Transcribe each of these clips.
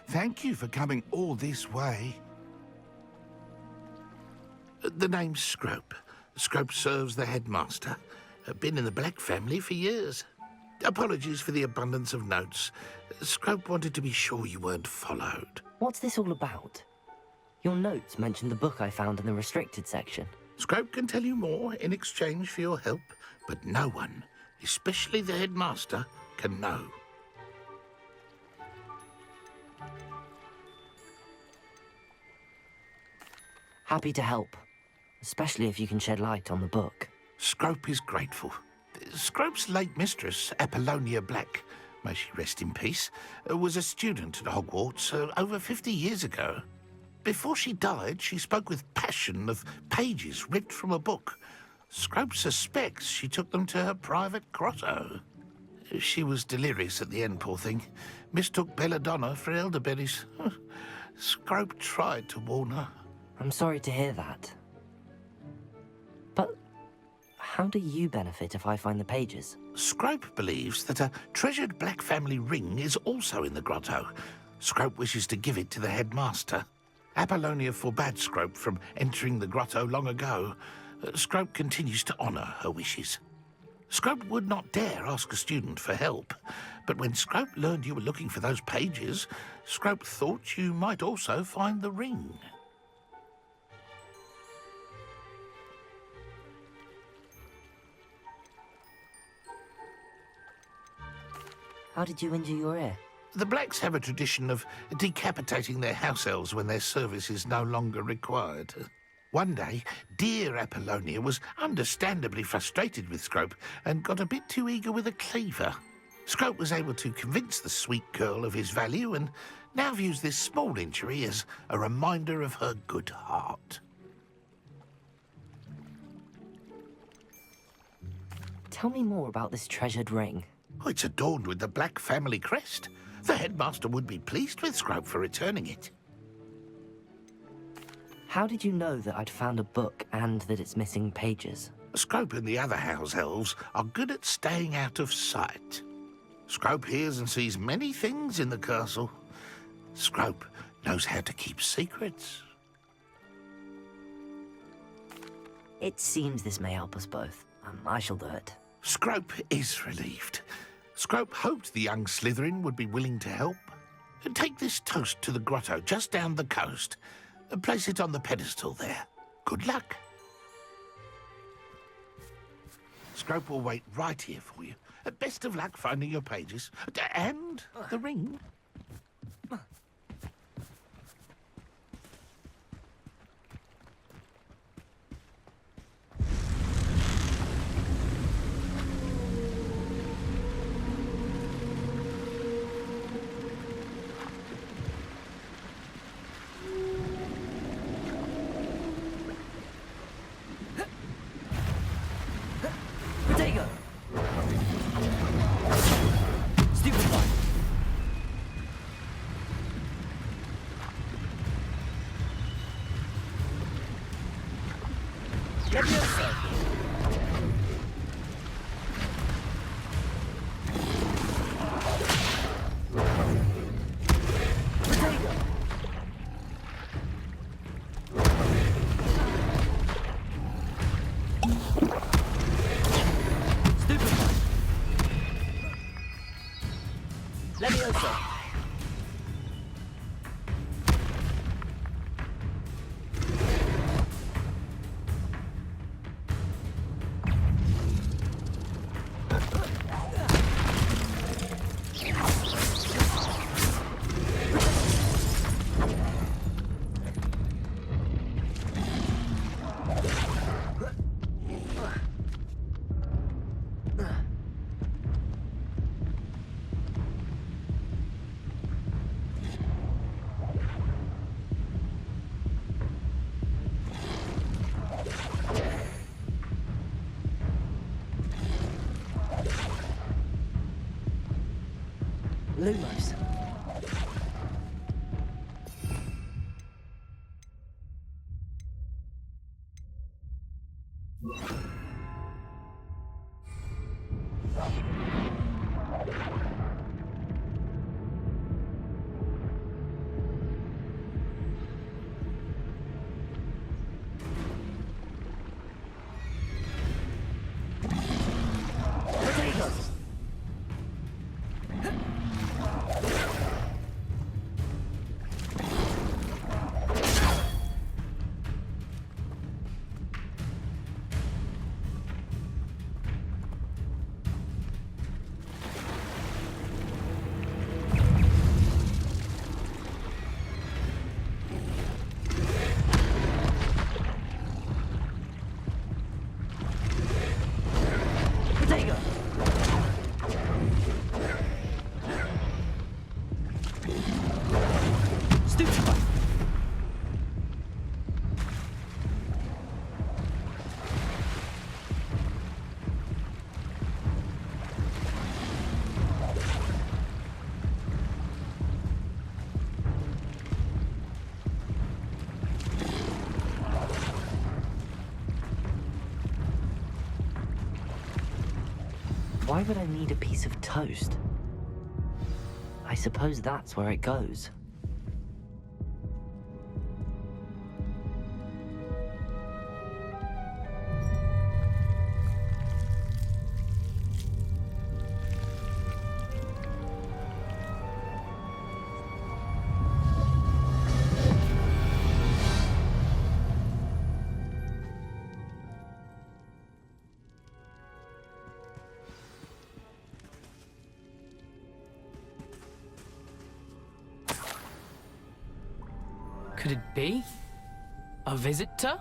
Thank you for coming all this way. The name's Scrope. Scrope serves the headmaster. Been in the Black family for years. Apologies for the abundance of notes. Scrope wanted to be sure you weren't followed. What's this all about? Your notes mentioned the book I found in the restricted section. Scrope can tell you more in exchange for your help, but no one, especially the headmaster, can know. Happy to help, especially if you can shed light on the book. Scrope is grateful. Scrope's late mistress, Apollonia Black, may she rest in peace, was a student at Hogwarts over 50 years ago. Before she died, she spoke with passion of pages ripped from a book. Scrope suspects she took them to her private grotto. She was delirious at the end, poor thing. Mistook belladonna for elderberries. Scrope tried to warn her. I'm sorry to hear that. But how do you benefit if I find the pages? Scrope believes that a treasured Black family ring is also in the grotto. Scrope wishes to give it to the headmaster. Apollonia forbade Scrope from entering the grotto long ago. Scrope continues to honour her wishes. Scrope would not dare ask a student for help, but when Scrope learned you were looking for those pages, Scrope thought you might also find the ring. How did you injure your ear? The Blacks have a tradition of decapitating their house elves when their service is no longer required. One day, dear Apollonia was understandably frustrated with Scrope and got a bit too eager with a cleaver. Scrope was able to convince the sweet girl of his value and now views this small injury as a reminder of her good heart. Tell me more about this treasured ring. Oh, it's adorned with the Black family crest. The headmaster would be pleased with Scrope for returning it. How did you know that I'd found a book and that it's missing pages? Scrope and the other house elves are good at staying out of sight. Scrope hears and sees many things in the castle. Scrope knows how to keep secrets. It seems this may help us both. I shall do it. Scrope is relieved. Scrope hoped the young Slytherin would be willing to help. Take this toast to the grotto just down the coast. Place it on the pedestal there. Good luck. Scrope will wait right here for you. Best of luck finding your pages. And the ring. Lumos. Potatoes! Potato! Stupefy! Why would I need a piece of toast? I suppose that's where it goes. Could it be? A visitor?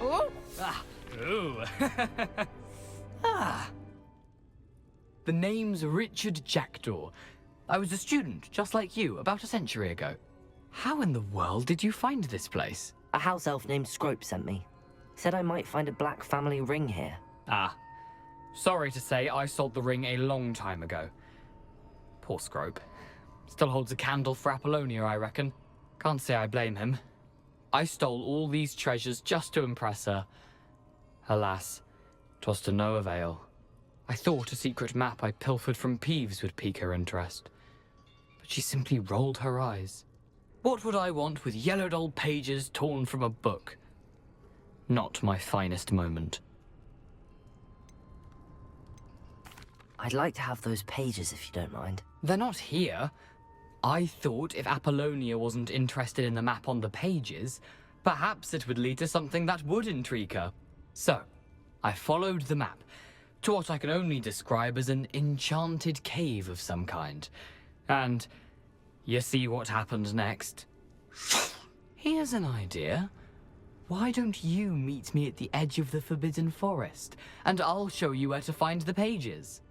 Oh! Ah! Ooh! Ah! The name's Richard Jackdaw. I was a student, just like you, about a century ago. How in the world did you find this place? A house elf named Scrope sent me. Said I might find a black family ring here. Ah. Sorry to say, I sold the ring a long time ago. Poor Scrope. Still holds a candle for Apollonia, I reckon. Can't say I blame him. I stole all these treasures just to impress her. Alas, 'twas to no avail. I thought a secret map I pilfered from Peeves would pique her interest. But she simply rolled her eyes. What would I want with yellowed old pages torn from a book? Not my finest moment. I'd like to have those pages if you don't mind. They're not here. I thought if Apollonia wasn't interested in the map on the pages, perhaps it would lead to something that would intrigue her. So, I followed the map to what I can only describe as an enchanted cave of some kind. And you see what happened next? Here's an idea. Why don't you meet me at the edge of the Forbidden Forest, and I'll show you where to find the pages.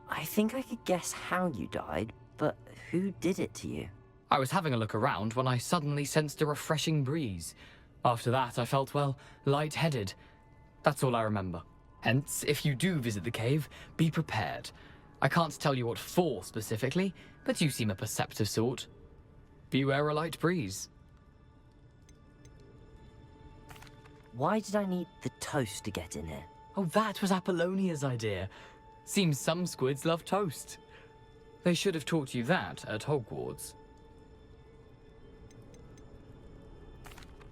I think I could guess how you died, but who did it to you? I was having a look around when I suddenly sensed a refreshing breeze. After that, I felt, well, lightheaded. That's all I remember. Hence, if you do visit the cave, be prepared. I can't tell you what for specifically, but you seem a perceptive sort. Beware a light breeze. Why did I need the toast to get in here? Oh, that was Apollonia's idea. Seems some squids love toast. They should have taught you that at Hogwarts.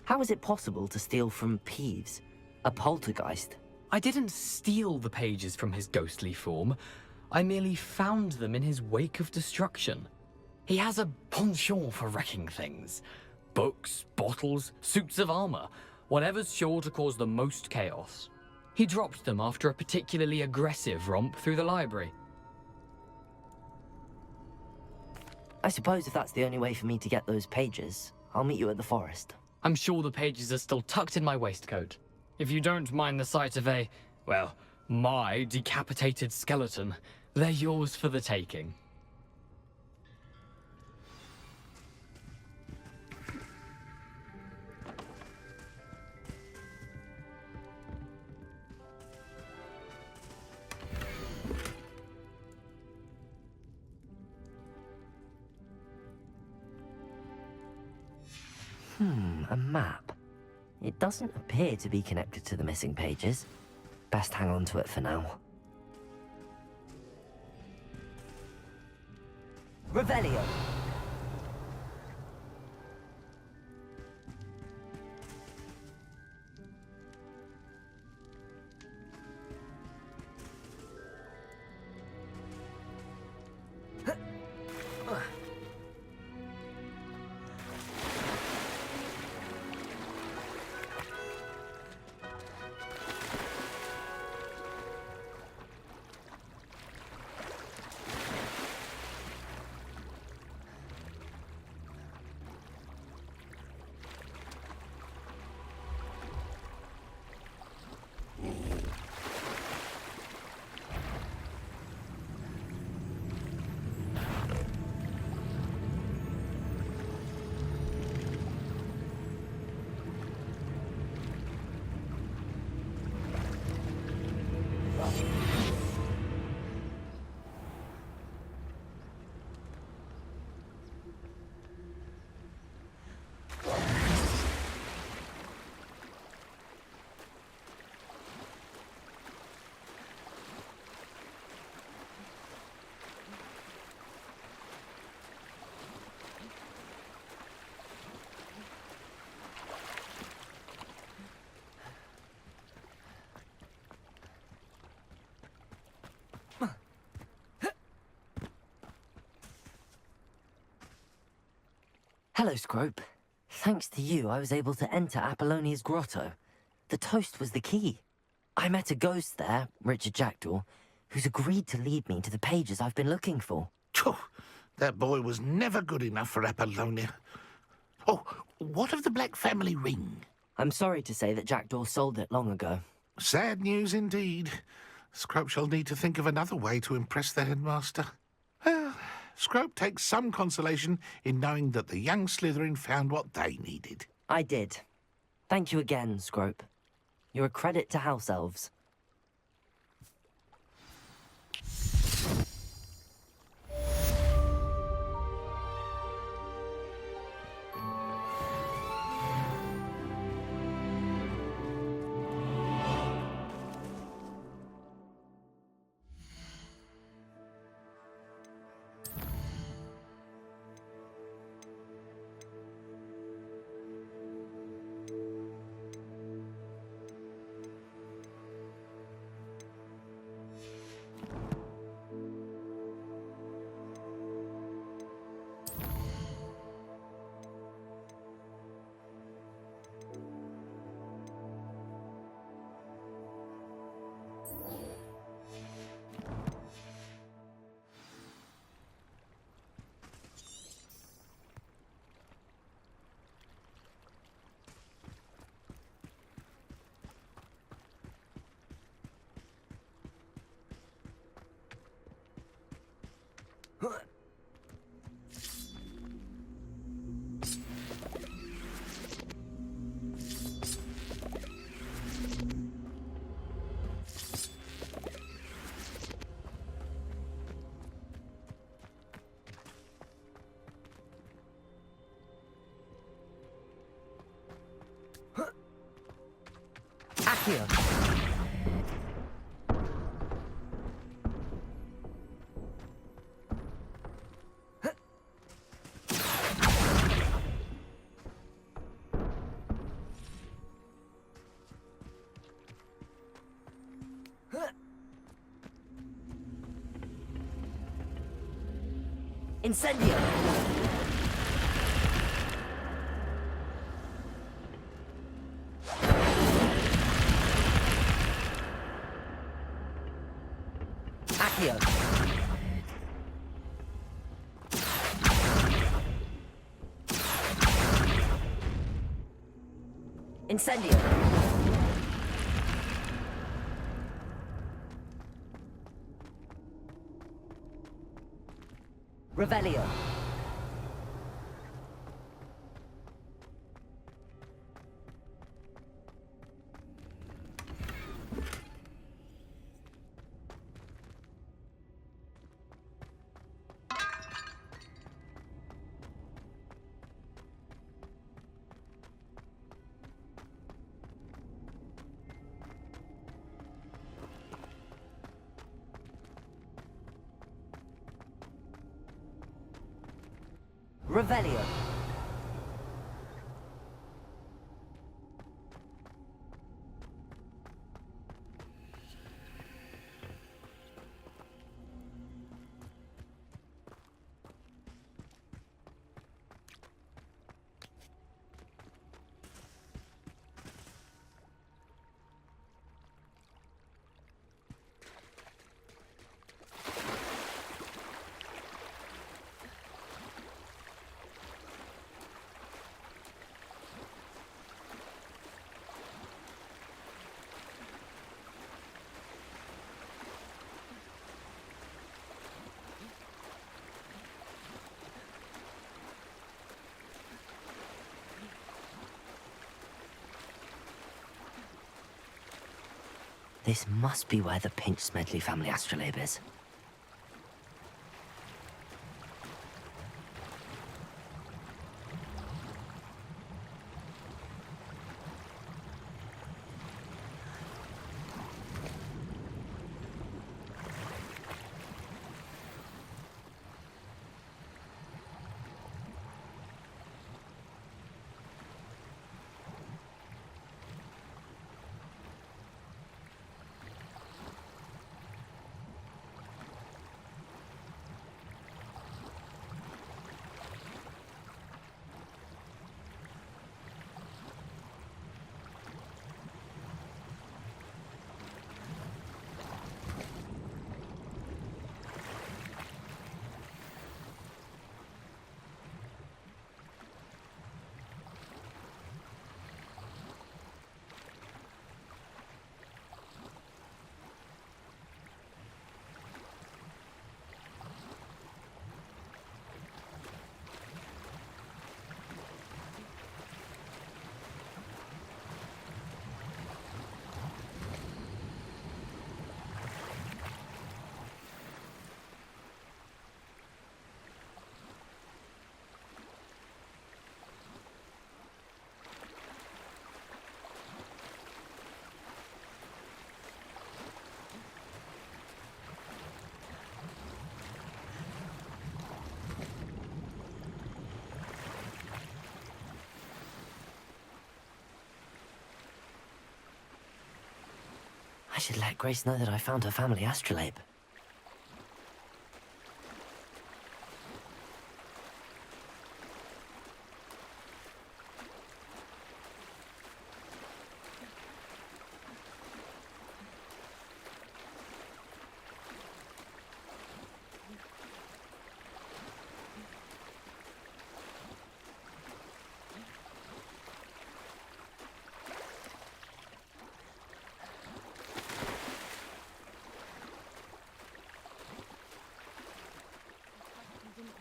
How is it possible to steal from Peeves, a poltergeist? I didn't steal the pages from his ghostly form. I merely found them in his wake of destruction. He has a penchant for wrecking things. Books, bottles, suits of armor, whatever's sure to cause the most chaos. He dropped them after a particularly aggressive romp through the library. I suppose if that's the only way for me to get those pages, I'll meet you at the forest. I'm sure the pages are still tucked in my waistcoat. If you don't mind the sight of a, well, my decapitated skeleton, they're yours for the taking. A map. It doesn't appear to be connected to the missing pages. Best hang on to it for now. Revelio. Hello, Scrope. Thanks to you, I was able to enter Apollonia's grotto. The toast was the key. I met a ghost there, Richard Jackdaw, who's agreed to lead me to the pages I've been looking for. Phew, that boy was never good enough for Apollonia. Oh, what of the Black family ring? I'm sorry to say that Jackdaw sold it long ago. Sad news indeed. Scrope shall need to think of another way to impress the headmaster. Well, Scrope takes some consolation in knowing that the young Slytherin found what they needed. I did. Thank you again, Scrope. You're a credit to House Elves. Accio. Incendio! Accio! Incendio! Revelio. Revelio. This must be where the Pinch Smedley family astrolabe is. I should let Grace know that I found her family astrolabe.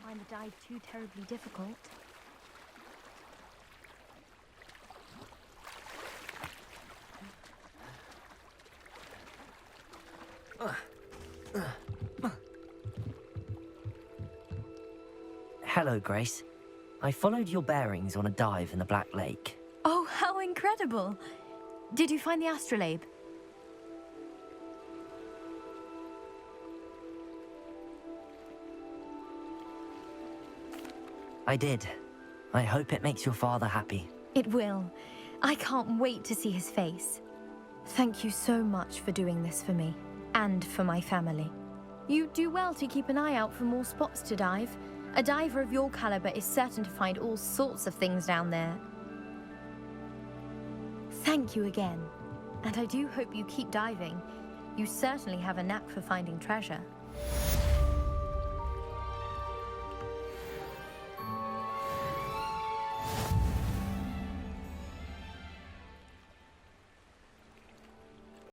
Find the dive too terribly difficult. Hello, Grace. I followed your bearings on a dive in the Black Lake. Oh, how incredible! Did you find the astrolabe? I did. I hope it makes your father happy. It will. I can't wait to see his face. Thank you so much for doing this for me, and for my family. You do well to keep an eye out for more spots to dive. A diver of your caliber is certain to find all sorts of things down there. Thank you again, and I do hope you keep diving. You certainly have a knack for finding treasure.